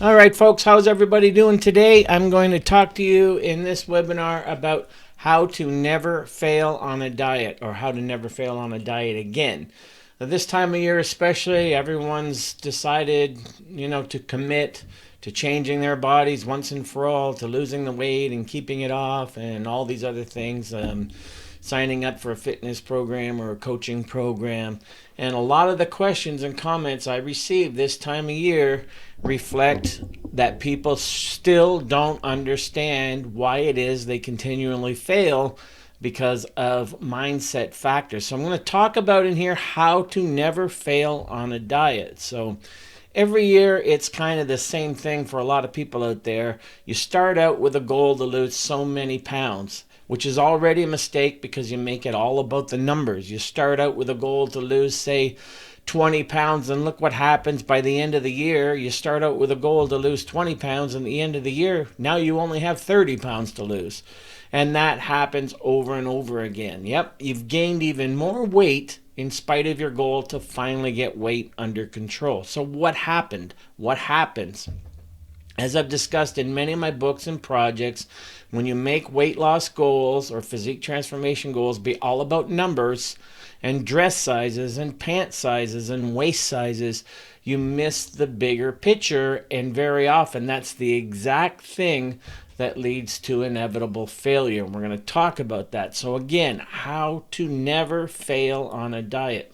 All right, folks, how's everybody doing today? I'm going to talk to you in this webinar about how to never fail on a diet, or how to never fail on a diet again. Now, this time of year especially, everyone's decided, to commit to changing their bodies once and for all, to losing the weight and keeping it off and all these other things. Signing up for a fitness program or a coaching program. And a lot of the questions and comments I receive this time of year reflect that people still don't understand why it is they continually fail because of mindset factors. So I'm going to talk about in here how to never fail on a diet. So every year it's kind of the same thing for a lot of people out there. You start out with a goal to lose so many pounds, which is already a mistake because you make it all about the numbers. You start out with a goal to lose, say, 20 pounds, and look what happens by the end of the year. You start out with a goal to lose 20 pounds, and at the end of the year, now you only have 30 pounds to lose. And that happens over and over again. Yep, you've gained even more weight in spite of your goal to finally get weight under control. So what happened? What happens? As I've discussed in many of my books and projects, when you make weight loss goals or physique transformation goals be all about numbers and dress sizes and pant sizes and waist sizes, you miss the bigger picture, and very often that's the exact thing that leads to inevitable failure. We're going to talk about that. So again, how to never fail on a diet.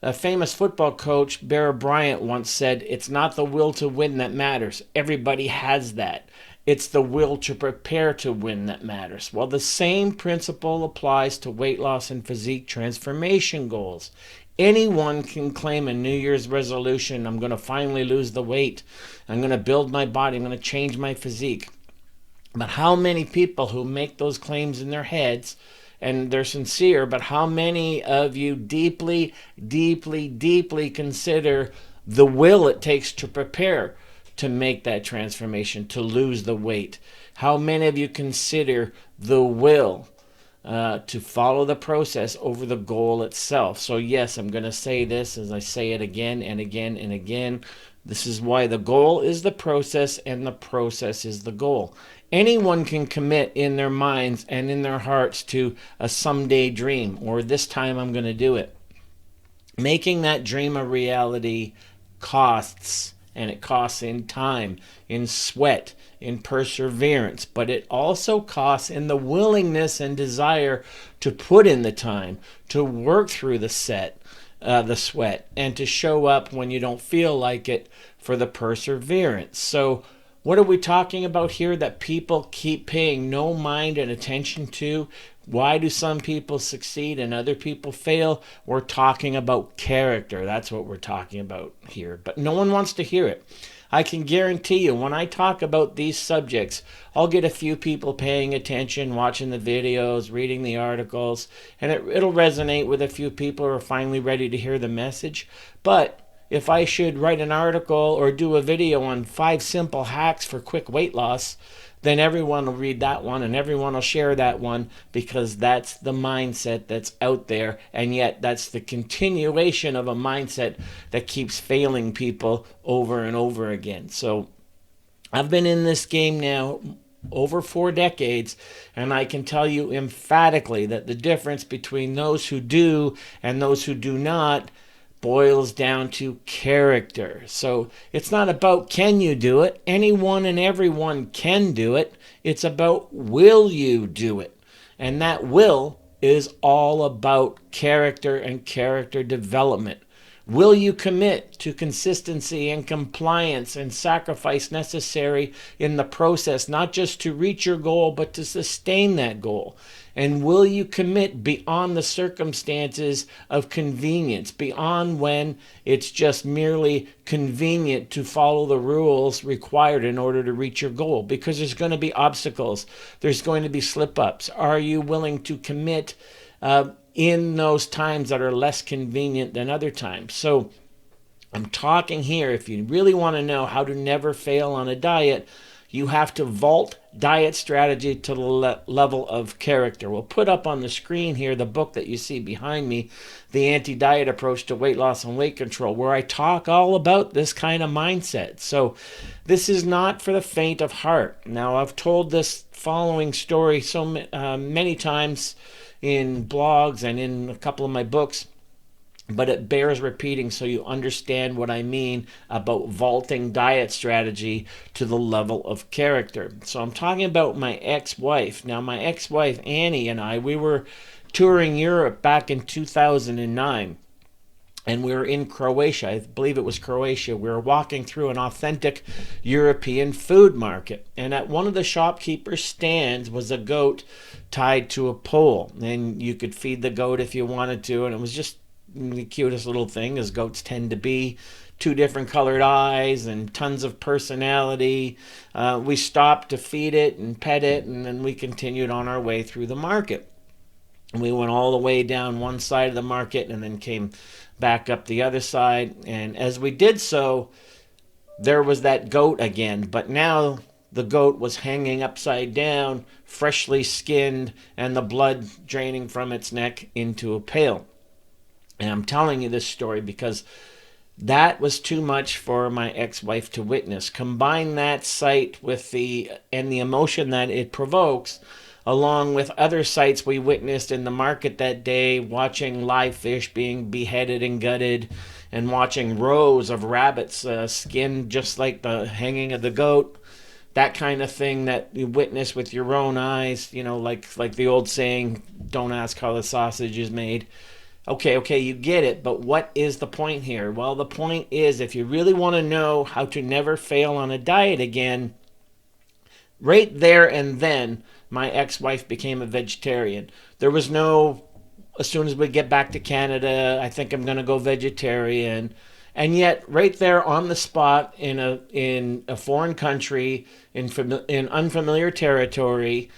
A famous football coach, Bear Bryant, once said, "It's not the will to win that matters. Everybody has that. It's the will to prepare to win that matters." Well, the same principle applies to weight loss and physique transformation goals. Anyone can claim a New Year's resolution: I'm going to finally lose the weight. I'm going to build my body. I'm going to change my physique. But how many people who make those claims in their heads, and they're sincere, but how many of you deeply, deeply, deeply consider the will it takes to prepare to make that transformation, to lose the weight? How many of you consider the will to follow the process over the goal itself? So yes, I'm going to say this as I say it again and again and again. This is why the goal is the process and the process is the goal. Anyone can commit in their minds and in their hearts to a someday dream, or this time I'm going to do it. Making that dream a reality costs, and it costs in time, in sweat, in perseverance, but it also costs in the willingness and desire to put in the time, to work through the sweat, and to show up when you don't feel like it for the perseverance. So what are we talking about here that people keep paying no mind and attention to? Why do some people succeed and other people fail? We're talking about character. That's what we're talking about here. But no one wants to hear it. I can guarantee you, when I talk about these subjects, I'll get a few people paying attention, watching the videos, reading the articles, and it'll resonate with a few people who are finally ready to hear the message. But if I should write an article or do a video on 5 simple hacks for quick weight loss, then everyone will read that one and everyone will share that one, because that's the mindset that's out there, and yet that's the continuation of a mindset that keeps failing people over and over again. So I've been in this game now over 4 decades, and I can tell you emphatically that the difference between those who do and those who do not boils down to character. So it's not about can you do it. Anyone and everyone can do it. It's about will you do it. And that will is all about character and character development. Will you commit to consistency and compliance and sacrifice necessary in the process, not just to reach your goal, but to sustain that goal? And will you commit beyond the circumstances of convenience, beyond when it's just merely convenient to follow the rules required in order to reach your goal? Because there's going to be obstacles. There's going to be slip-ups. Are you willing to commit in those times that are less convenient than other times? So I'm talking here, if you really want to know how to never fail on a diet, You have to vault diet strategy to the level of character. We'll put up on the screen here the book that you see behind me, The Anti-Diet Approach to Weight Loss and Weight Control, where I talk all about this kind of mindset. So this is not for the faint of heart. Now, I've told this following story so many times in blogs and in a couple of my books, but it bears repeating so you understand what I mean about vaulting diet strategy to the level of character. So I'm talking about my ex-wife. Now, my ex-wife, Annie, and I, we were touring Europe back in 2009. And we were in Croatia. I believe it was Croatia. We were walking through an authentic European food market. And at one of the shopkeeper's stands was a goat tied to a pole. And you could feed the goat if you wanted to. And it was just the cutest little thing, as goats tend to be. 2 different colored eyes and tons of personality. We stopped to feed it and pet it, and then we continued on our way through the market. And we went all the way down one side of the market and then came back up the other side. And as we did so, there was that goat again. But now the goat was hanging upside down, freshly skinned, and the blood draining from its neck into a pail. And I'm telling you this story because that was too much for my ex-wife to witness. Combine that sight with the emotion that it provokes, along with other sights we witnessed in the market that day, watching live fish being beheaded and gutted, and watching rows of rabbits skinned just like the hanging of the goat. That kind of thing that you witness with your own eyes, like the old saying, don't ask how the sausage is made. Okay, you get it, but what is the point here? Well, the point is, if you really want to know how to never fail on a diet again, right there and then, my ex-wife became a vegetarian. There was no, as soon as we get back to Canada, I think I'm going to go vegetarian. And yet, right there on the spot, in a foreign country, in unfamiliar territory,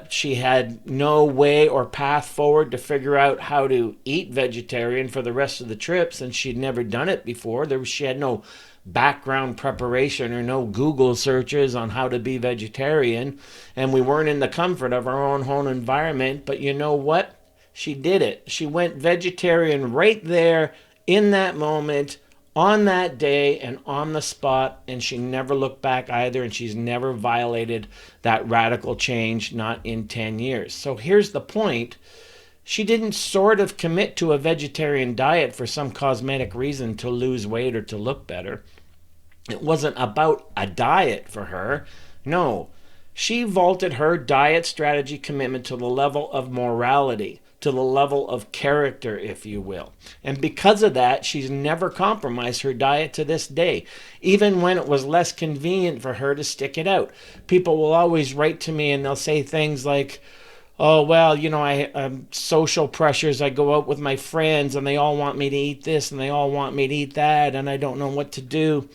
she had no way or path forward to figure out how to eat vegetarian for the rest of the trips, and she'd never done it before. She had no background preparation or no Google searches on how to be vegetarian, and we weren't in the comfort of our own home environment. But you know what? She did it. She went vegetarian right there in that moment, on that day, and on the spot, and she never looked back either, and she's never violated that radical change, not in 10 years. So here's the point. She didn't sort of commit to a vegetarian diet for some cosmetic reason to lose weight or to look better. It wasn't about a diet for her. No, she vaulted her diet strategy commitment to the level of morality, to the level of character, if you will. And because of that, she's never compromised her diet to this day, even when it was less convenient for her to stick it out. People will always write to me and they'll say things like, oh, well, I social pressures. I go out with my friends and they all want me to eat this and they all want me to eat that, and I don't know what to do.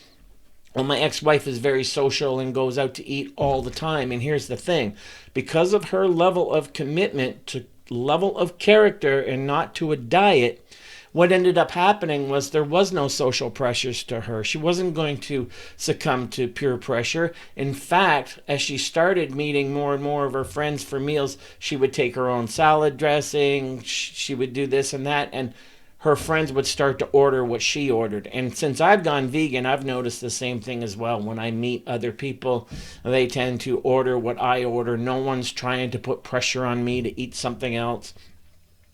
Well, my ex-wife is very social and goes out to eat all the time. And here's the thing. Because of her level of commitment to level of character and not to a diet, what ended up happening was there was no social pressures to her. She wasn't going to succumb to peer pressure. In fact, as she started meeting more and more of her friends for meals, she would take her own salad dressing, she would do this and that, and her friends would start to order what she ordered. And since I've gone vegan, I've noticed the same thing as well. When I meet other people, they tend to order what I order. No one's trying to put pressure on me to eat something else.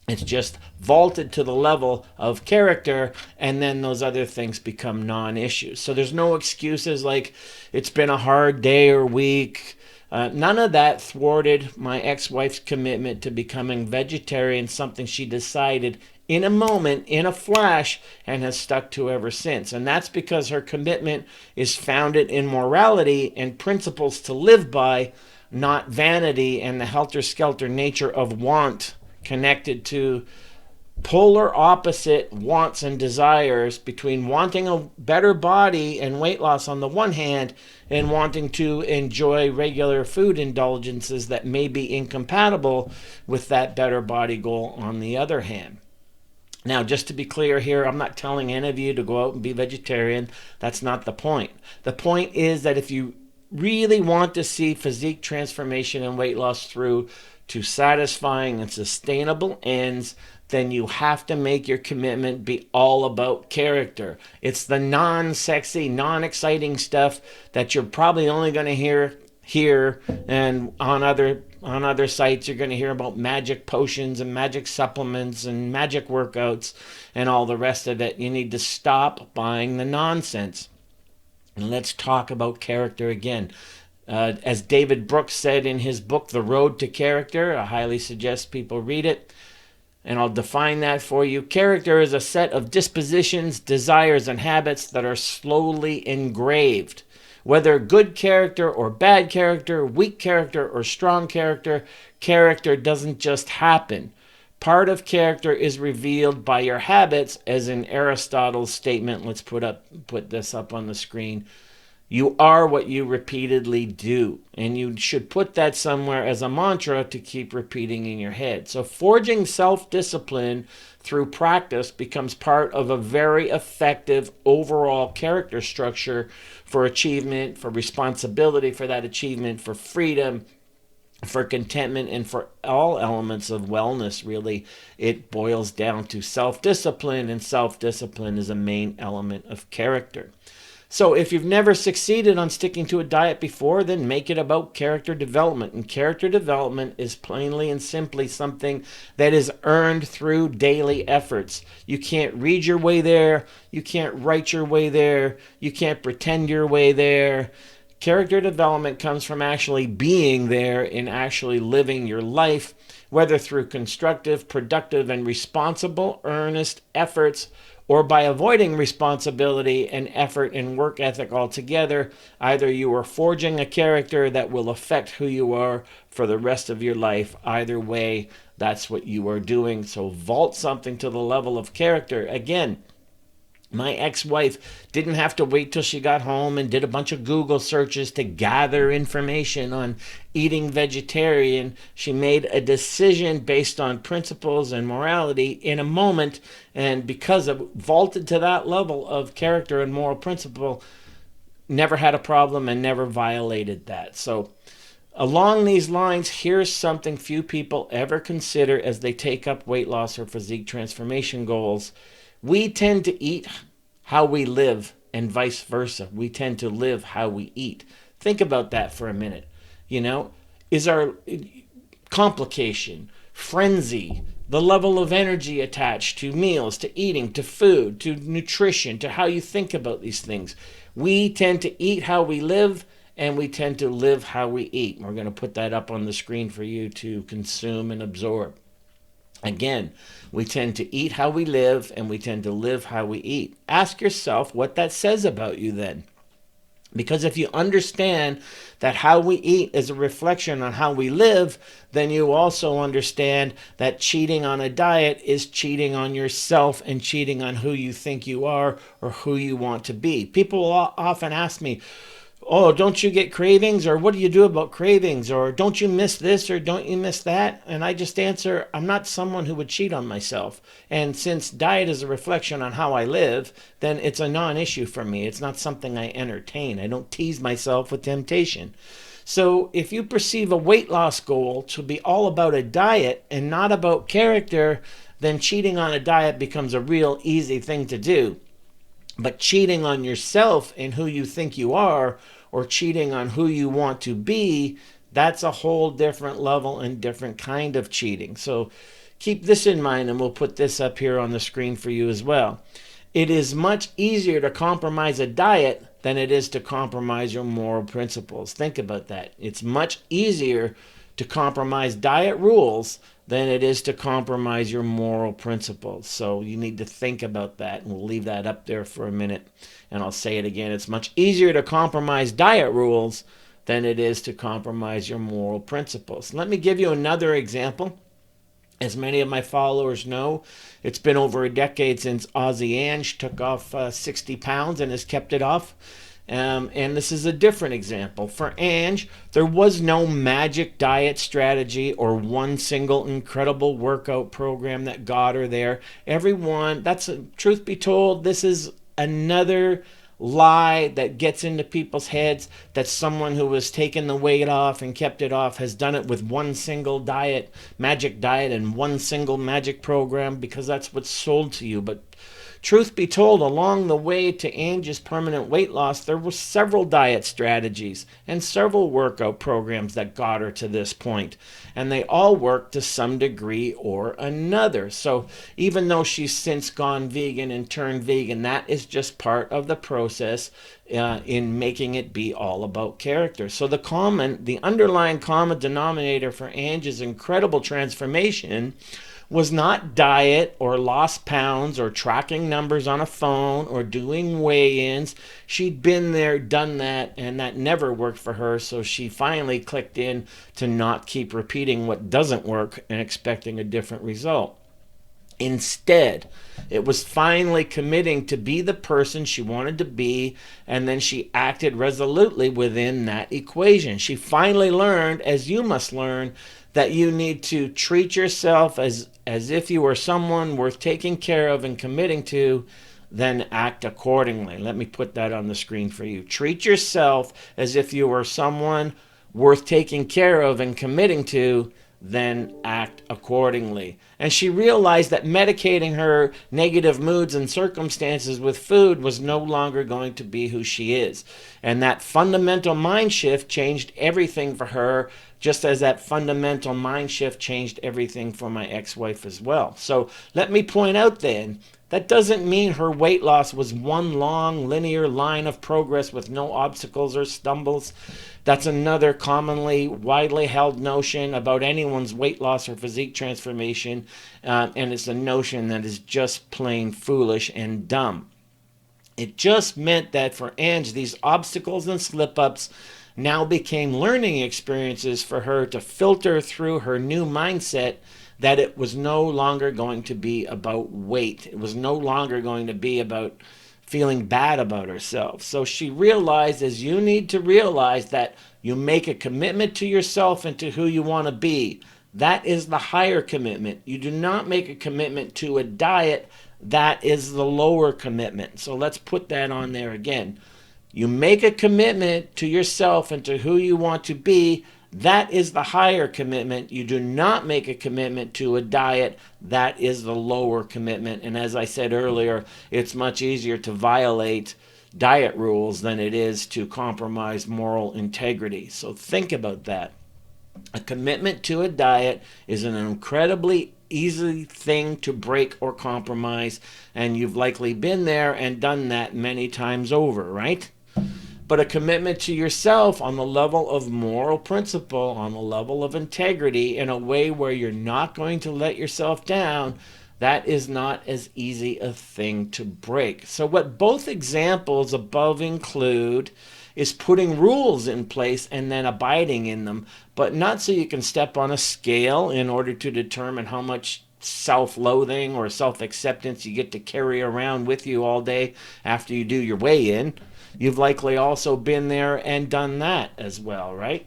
It's just vaulted to the level of character, and then those other things become non-issues. So there's no excuses like it's been a hard day or week. None of that thwarted my ex-wife's commitment to becoming vegetarian, something she decided in a moment, in a flash, and has stuck to ever since. And that's because her commitment is founded in morality and principles to live by, not vanity and the helter-skelter nature of want, connected to polar opposite wants and desires between wanting a better body and weight loss on the one hand and wanting to enjoy regular food indulgences that may be incompatible with that better body goal on the other hand. Now, just to be clear here, I'm not telling any of you to go out and be vegetarian. That's not the point. The point is that if you really want to see physique transformation and weight loss through to satisfying and sustainable ends, then you have to make your commitment be all about character. It's the non-sexy, non-exciting stuff that you're probably only going to hear here, and on other sites you're going to hear about magic potions and magic supplements and magic workouts and all the rest of it. You need to stop buying the nonsense. And let's talk about character again. As David Brooks said in his book, The Road to Character, I highly suggest people read it. And I'll define that for you. Character is a set of dispositions, desires, and habits that are slowly engraved. Whether good character or bad character, weak character or strong character, character doesn't just happen. Part of character is revealed by your habits, as in Aristotle's statement. Let's put this up on the screen. You are what you repeatedly do. And you should put that somewhere as a mantra to keep repeating in your head. So forging self-discipline through practice becomes part of a very effective overall character structure for achievement, for responsibility for that achievement, for freedom, for contentment, and for all elements of wellness. Really, it boils down to self-discipline, and self-discipline is a main element of character. So if you've never succeeded on sticking to a diet before, then make it about character development. And character development is plainly and simply something that is earned through daily efforts. You can't read your way there. You can't write your way there. You can't pretend your way there. Character development comes from actually being there and actually living your life, whether through constructive, productive, and responsible, earnest efforts, or by avoiding responsibility and effort and work ethic altogether. Either you are forging a character that will affect who you are for the rest of your life. Either way, that's what you are doing. So vault something to the level of character. Again, my ex-wife didn't have to wait till she got home and did a bunch of Google searches to gather information on eating vegetarian. She made a decision based on principles and morality in a moment, and because it vaulted to that level of character and moral principle, never had a problem and never violated that. So along these lines, here's something few people ever consider as they take up weight loss or physique transformation goals. We tend to eat how we live, and vice versa. We tend to live how we eat. Think about that for a minute. Is our complication, frenzy, the level of energy attached to meals, to eating, to food, to nutrition, to how you think about these things. We tend to eat how we live, and we tend to live how we eat. We're going to put that up on the screen for you to consume and absorb. Again, we tend to eat how we live, and we tend to live how we eat. Ask yourself what that says about you then. Because if you understand that how we eat is a reflection on how we live, then you also understand that cheating on a diet is cheating on yourself and cheating on who you think you are or who you want to be. People often ask me, oh, don't you get cravings? Or what do you do about cravings? Or don't you miss this? Or don't you miss that? And I just answer, I'm not someone who would cheat on myself. And since diet is a reflection on how I live, then it's a non-issue for me. It's not something I entertain. I don't tease myself with temptation. So if you perceive a weight loss goal to be all about a diet and not about character, then cheating on a diet becomes a real easy thing to do. But cheating on yourself and who you think you are, or cheating on who you want to be, that's a whole different level and different kind of cheating. So keep this in mind, and we'll put this up here on the screen for you as well. It is much easier to compromise a diet than it is to compromise your moral principles. Think about that. It's much easier to compromise diet rules than it is to compromise your moral principles. So you need to think about that, and we'll leave that up there for a minute. And I'll say it again. It's much easier to compromise diet rules than it is to compromise your moral principles. Let me give you another example. As many of my followers know, it's been over a decade since Aussie Ange took off 60 pounds and has kept it off. And this is a different example. For Ange, there was no magic diet strategy or one single incredible workout program that got her there. Truth be told, this is another lie that gets into people's heads that someone who has taken the weight off and kept it off has done it with one single diet, magic diet, and one single magic program, because that's what's sold to you. But truth be told, along the way to Angie's permanent weight loss, there were several diet strategies and several workout programs that got her to this point. And they all worked to some degree or another. So even though she's since gone vegan and turned vegan, that is just part of the process in making it be all about character. So the underlying common denominator for Angie's incredible transformation was not diet or lost pounds or tracking numbers on a phone or doing weigh-ins. She'd been there, done that, and that never worked for her. So she finally clicked in to not keep repeating what doesn't work and expecting a different result. Instead, it was finally committing to be the person she wanted to be, and then she acted resolutely within that equation. She finally learned, as you must learn, that you need to treat yourself as if you were someone worth taking care of and committing to, then act accordingly. Let me put that on the screen for you. Treat yourself as if you were someone worth taking care of and committing to, then act accordingly. And she realized that medicating her negative moods and circumstances with food was no longer going to be who she is. And that fundamental mind shift changed everything for her, just as that fundamental mind shift changed everything for my ex-wife as well. So let me point out then, that doesn't mean her weight loss was one long linear line of progress with no obstacles or stumbles. That's another commonly widely held notion about anyone's weight loss or physique transformation, and it's a notion that is just plain foolish and dumb. It just meant that for Ange, these obstacles and slip-ups now became learning experiences for her to filter through her new mindset, that it was no longer going to be about weight. It was no longer going to be about feeling bad about herself. So she realized, as you need to realize, that you make a commitment to yourself and to who you want to be. That is the higher commitment. You do not make a commitment to a diet. That is the lower commitment. So let's put that on there again. You make a commitment to yourself and to who you want to be. That is the higher commitment. You do not make a commitment to a diet. That is the lower commitment. And as I said earlier, it's much easier to violate diet rules than it is to compromise moral integrity. So think about that. A commitment to a diet is an incredibly easy thing to break or compromise, and you've likely been there and done that many times over, right? But a commitment to yourself on the level of moral principle, on the level of integrity, in a way where you're not going to let yourself down, that is not as easy a thing to break. So what both examples above include is putting rules in place and then abiding in them, but not so you can step on a scale in order to determine how much self-loathing or self-acceptance you get to carry around with you all day after you do your weigh-in. You've likely also been there and done that as well, right?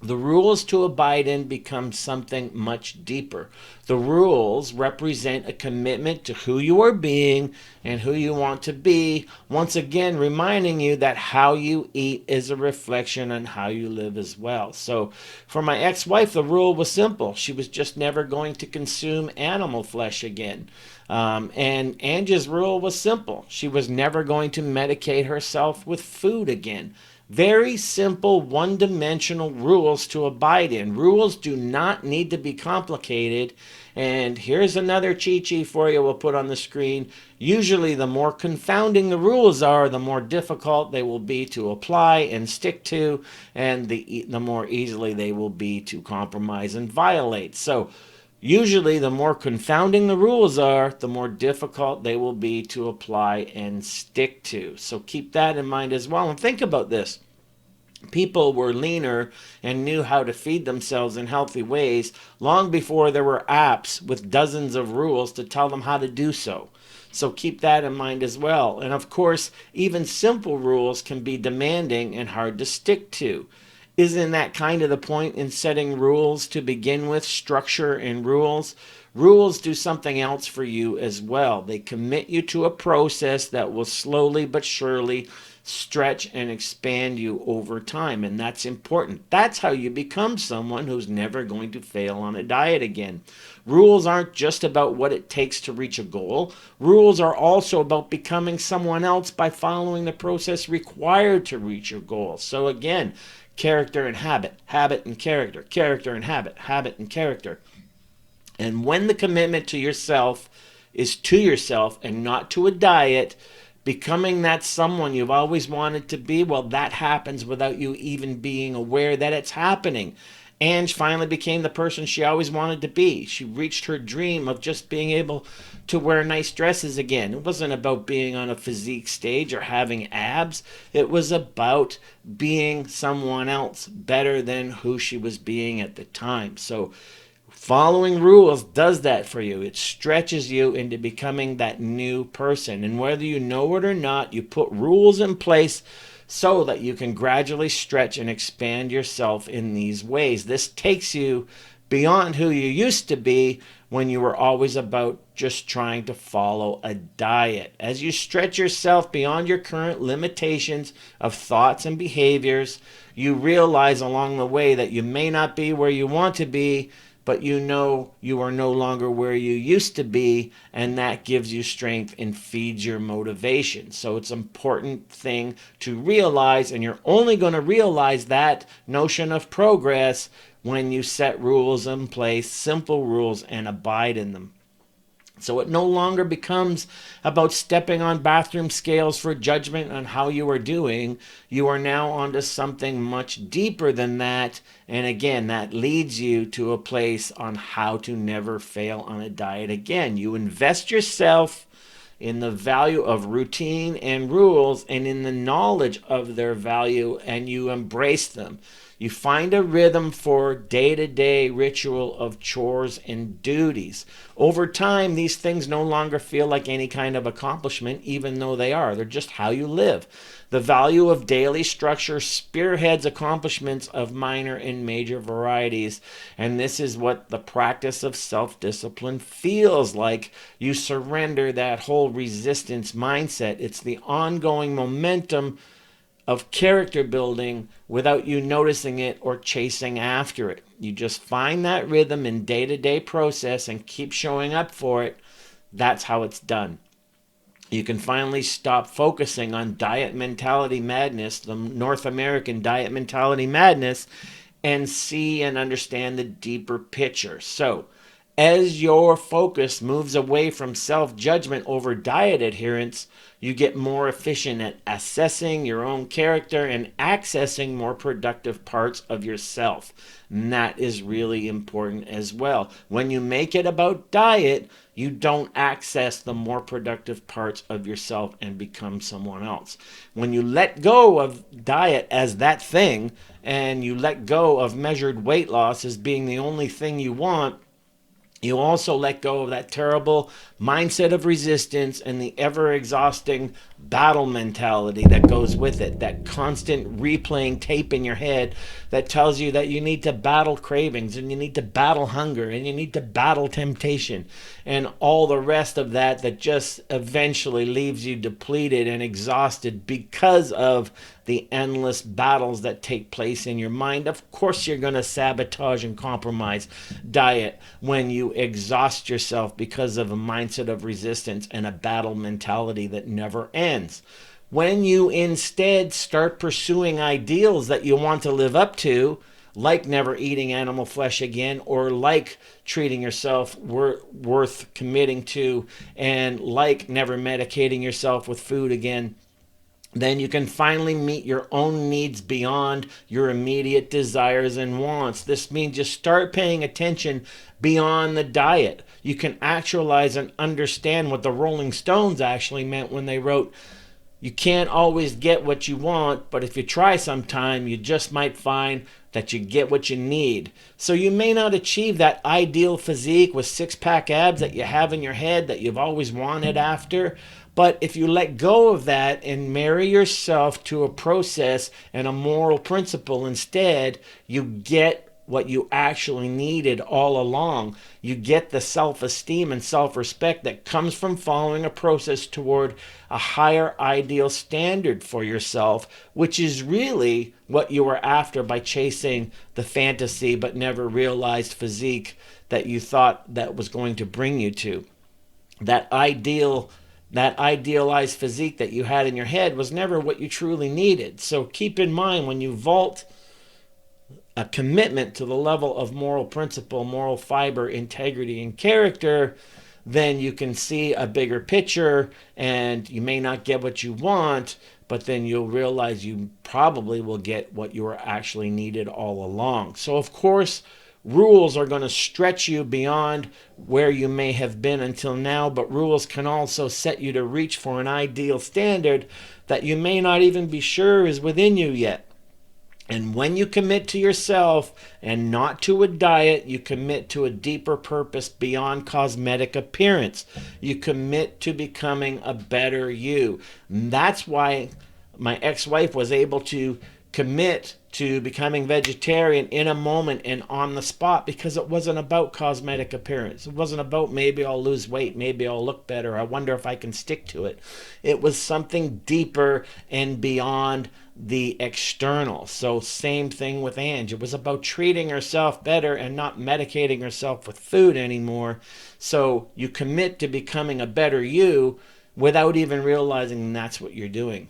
The rules to abide in become something much deeper. The rules represent a commitment to who you are being and who you want to be, once again reminding you that how you eat is a reflection on how you live as well. So for my ex-wife, the rule was simple. She was just never going to consume animal flesh again. And Angie's rule was simple. She was never going to medicate herself with food again. Very simple, one-dimensional rules to abide in. Rules do not need to be complicated. And here's another cheat sheet for you we'll put on the screen. Usually the more confounding the rules are, the more difficult they will be to apply and stick to, and the more easily they will be to compromise and violate. So usually the more confounding the rules are, the more difficult they will be to apply and stick to. So keep that in mind as well. And think about this. People were leaner and knew how to feed themselves in healthy ways long before there were apps with dozens of rules to tell them how to do so. So keep that in mind as well. And of course, even simple rules can be demanding and hard to stick to. Isn't that kind of the point in setting rules to begin with, structure and rules? Rules do something else for you as well. They commit you to a process that will slowly but surely stretch and expand you over time. And that's important. That's how you become someone who's never going to fail on a diet again. Rules aren't just about what it takes to reach a goal. Rules are also about becoming someone else by following the process required to reach your goal. So again, character and habit, habit and character and habit and character. And when the commitment to yourself is to yourself and not to a diet, becoming that someone you've always wanted to be, well, that happens without you even being aware that it's happening. Ange finally became the person she always wanted to be. She reached her dream of just being able to wear nice dresses again. It wasn't about being on a physique stage or having abs. It was about being someone else better than who she was being at the time. So following rules does that for you. It stretches you into becoming that new person. And whether you know it or not, you put rules in place so that you can gradually stretch and expand yourself in these ways. This takes you beyond who you used to be when you were always about just trying to follow a diet. As you stretch yourself beyond your current limitations of thoughts and behaviors, you realize along the way that you may not be where you want to be, but you know you are no longer where you used to be, and that gives you strength and feeds your motivation. So it's an important thing to realize, and you're only going to realize that notion of progress when you set rules in place, simple rules, and abide in them. So it no longer becomes about stepping on bathroom scales for judgment on how you are doing. You are now onto something much deeper than that. And again, that leads you to a place on how to never fail on a diet again. You invest yourself in the value of routine and rules and in the knowledge of their value, and you embrace them. You find a rhythm for day-to-day ritual of chores and duties. Over time, these things no longer feel like any kind of accomplishment, even though they are. They're just how you live. The value of daily structure spearheads accomplishments of minor and major varieties. And this is what the practice of self-discipline feels like. You surrender that whole resistance mindset. It's the ongoing momentum of character building without you noticing it or chasing after it. You just find that rhythm in day-to-day process and keep showing up for it. That's how it's done. You can finally stop focusing on diet mentality madness, the North American diet mentality madness, and see and understand the deeper picture. So, as your focus moves away from self-judgment over diet adherence, you get more efficient at assessing your own character and accessing more productive parts of yourself. And that is really important as well. When you make it about diet, you don't access the more productive parts of yourself and become someone else. When you let go of diet as that thing, and you let go of measured weight loss as being the only thing you want, you also let go of that terrible mindset of resistance and the ever-exhausting battle mentality that goes with it, that constant replaying tape in your head that tells you that you need to battle cravings and you need to battle hunger and you need to battle temptation and all the rest of that that just eventually leaves you depleted and exhausted because of the endless battles that take place in your mind. Of course, you're going to sabotage and compromise diet when you exhaust yourself because of a mindset of resistance and a battle mentality that never ends. When you instead start pursuing ideals that you want to live up to, like never eating animal flesh again, or like treating yourself worth committing to, and like never medicating yourself with food again, then you can finally meet your own needs beyond your immediate desires and wants. This means you start paying attention beyond the diet. You can actualize and understand what the Rolling Stones actually meant when they wrote, "You can't always get what you want, but if you try sometime, you just might find that you get what you need." So you may not achieve that ideal physique with six-pack abs that you have in your head that you've always wanted after, but if you let go of that and marry yourself to a process and a moral principle instead, you get what you actually needed all along. You get the self-esteem and self-respect that comes from following a process toward a higher ideal standard for yourself, which is really what you were after by chasing the fantasy but never realized physique that you thought that was going to bring you to. That idealized physique that you had in your head was never what you truly needed. So keep in mind, when you vault a commitment to the level of moral principle, moral fiber, integrity, and character, then you can see a bigger picture, and you may not get what you want, but then you'll realize you probably will get what you were actually needed all along. So of course, rules are going to stretch you beyond where you may have been until now, but rules can also set you to reach for an ideal standard that you may not even be sure is within you yet. And when you commit to yourself and not to a diet, you commit to a deeper purpose beyond cosmetic appearance. You commit to becoming a better you. And that's why my ex-wife was able to commit to becoming vegetarian in a moment and on the spot, because it wasn't about cosmetic appearance. It wasn't about maybe I'll lose weight, maybe I'll look better, I wonder if I can stick to it. It was something deeper and beyond the external. So same thing with Ange. It was about treating herself better and not medicating herself with food anymore. So you commit to becoming a better you without even realizing that's what you're doing.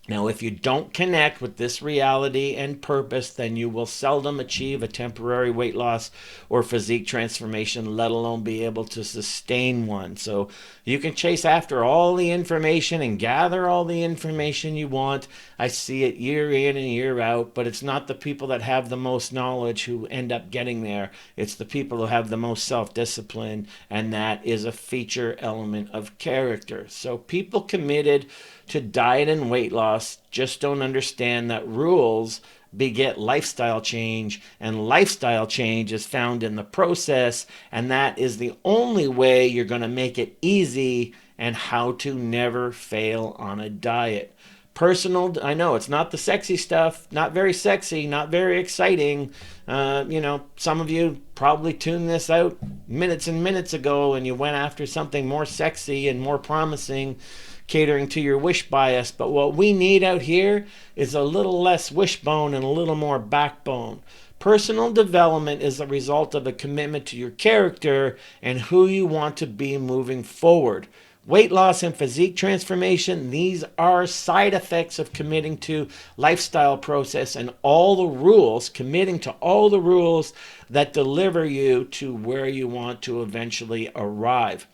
Now, if you don't connect with this reality and purpose, then you will seldom achieve a temporary weight loss or physique transformation, let alone be able to sustain one. So you can chase after all the information and gather all the information you want. I see it year in and year out, but it's not the people that have the most knowledge who end up getting there. It's the people who have the most self-discipline, and that is a feature element of character. So people committed to diet and weight loss just don't understand that rules beget lifestyle change, and lifestyle change is found in the process, and that is the only way you're going to make it easy and how to never fail on a diet. I know it's not the sexy stuff, not very sexy, not very exciting. Some of you probably tuned this out minutes and minutes ago, and you went after something more sexy and more promising, catering to your wish bias. But what we need out here is a little less wishbone and a little more backbone. Personal development is the result of a commitment to your character and who you want to be moving forward. Weight loss and physique transformation, these are side effects of committing to lifestyle process and all the rules, committing to all the rules that deliver you to where you want to eventually arrive.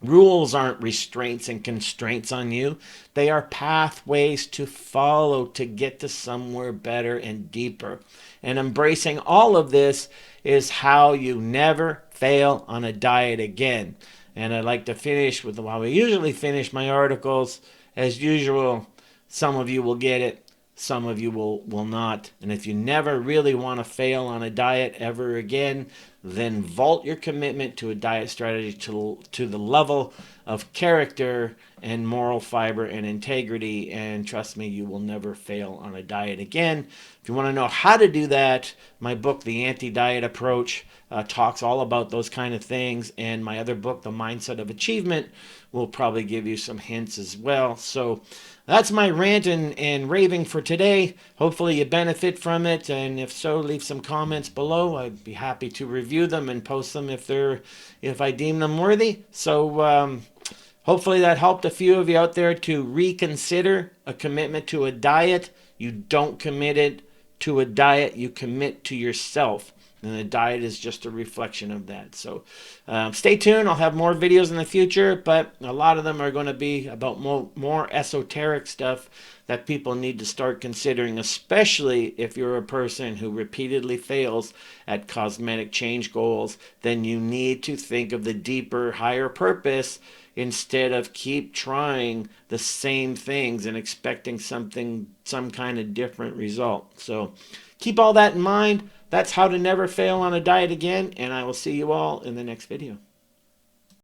Rules aren't restraints and constraints on you. They are pathways to follow to get to somewhere better and deeper. And embracing all of this is how you never fail on a diet again. And I'd like to finish with how I usually finish my articles. As usual, some of you will get it, some of you will not. And if you never really want to fail on a diet ever again, then vault your commitment to a diet strategy to the level of character and moral fiber and integrity, and trust me, you will never fail on a diet again. If you want to know how to do that, my book, The Anti-Diet Approach, talks all about those kind of things, and my other book, The Mindset of Achievement, will probably give you some hints as well. So that's my rant and raving for today. Hopefully you benefit from it, and if so, leave some comments below. I'd be happy to review them and post them if I deem them worthy. So hopefully that helped a few of you out there to reconsider a commitment to a diet. You don't commit it to a diet, you commit to yourself. And the diet is just a reflection of that. So stay tuned. I'll have more videos in the future, but a lot of them are going to be about more esoteric stuff that people need to start considering, especially if you're a person who repeatedly fails at cosmetic change goals. Then you need to think of the deeper, higher purpose instead of keep trying the same things and expecting some kind of different result. So keep all that in mind. That's how to never fail on a diet again, and I will see you all in the next video.